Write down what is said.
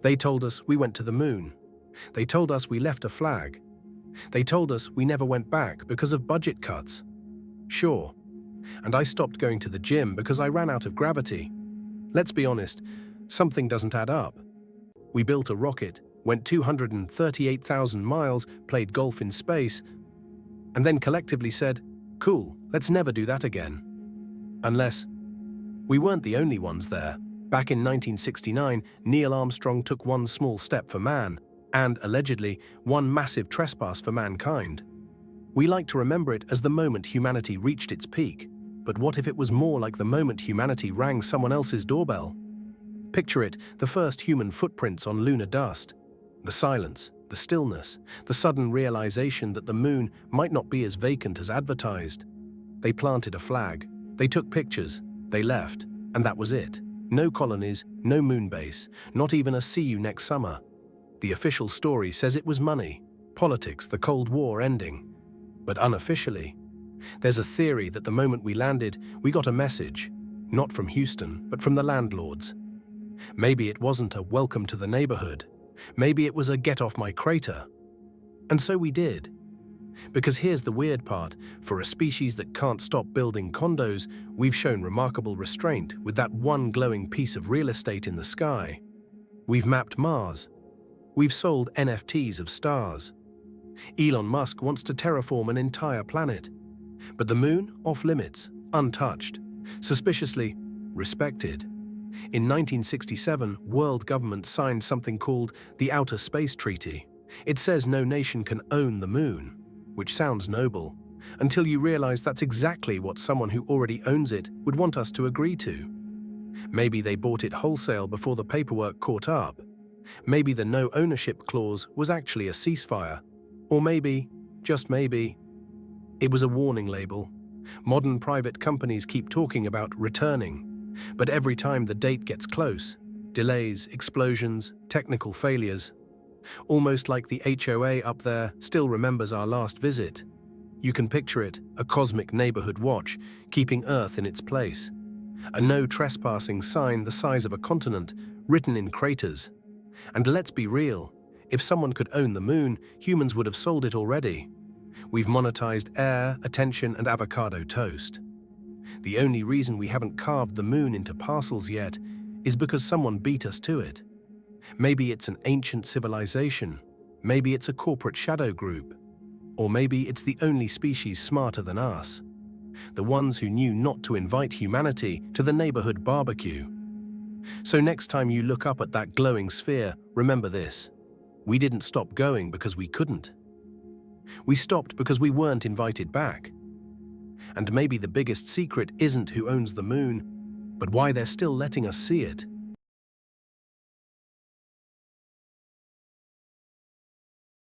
They told us we went to the moon. They told us we left a flag. They told us we never went back because of budget cuts. Sure. And I stopped going to the gym because I ran out of gravity. Let's be honest, something doesn't add up. We built a rocket, went 238,000 miles, played golf in space, and then collectively said, cool, let's never do that again. Unless we weren't the only ones there. Back in 1969, Neil Armstrong took one small step for man, and, allegedly, one massive trespass for mankind. We like to remember it as the moment humanity reached its peak, but what if it was more like the moment humanity rang someone else's doorbell? Picture it, the first human footprints on lunar dust. The silence, the stillness, the sudden realization that the moon might not be as vacant as advertised. They planted a flag, they took pictures, they left, and that was it. No colonies, no moon base, not even a see you next summer. The official story says it was money, politics, the Cold War ending. But unofficially, there's a theory that the moment we landed, we got a message, not from Houston, but from the landlords. Maybe it wasn't a welcome to the neighborhood. Maybe it was a get off my crater. And so we did. Because here's the weird part, for a species that can't stop building condos, we've shown remarkable restraint with that one glowing piece of real estate in the sky. We've mapped Mars. We've sold NFTs of stars. Elon Musk wants to terraform an entire planet. But the moon, off limits, untouched, suspiciously respected. In 1967, world governments signed something called the Outer Space Treaty. It says no nation can own the moon, which sounds noble, until you realize that's exactly what someone who already owns it would want us to agree to. Maybe they bought it wholesale before the paperwork caught up. Maybe the no ownership clause was actually a ceasefire. Or maybe, just maybe, it was a warning label. Modern private companies keep talking about returning, but every time the date gets close, delays, explosions, technical failures. Almost like the HOA up there still remembers our last visit. You can picture it, a cosmic neighborhood watch, keeping Earth in its place. A no trespassing sign the size of a continent, written in craters. And let's be real, if someone could own the moon, humans would have sold it already. We've monetized air, attention, and avocado toast. The only reason we haven't carved the moon into parcels yet is because someone beat us to it. Maybe it's an ancient civilization, maybe it's a corporate shadow group, or maybe it's the only species smarter than us. The ones who knew not to invite humanity to the neighborhood barbecue. So next time you look up at that glowing sphere, remember this. We didn't stop going because we couldn't. We stopped because we weren't invited back. And maybe the biggest secret isn't who owns the moon, but why they're still letting us see it.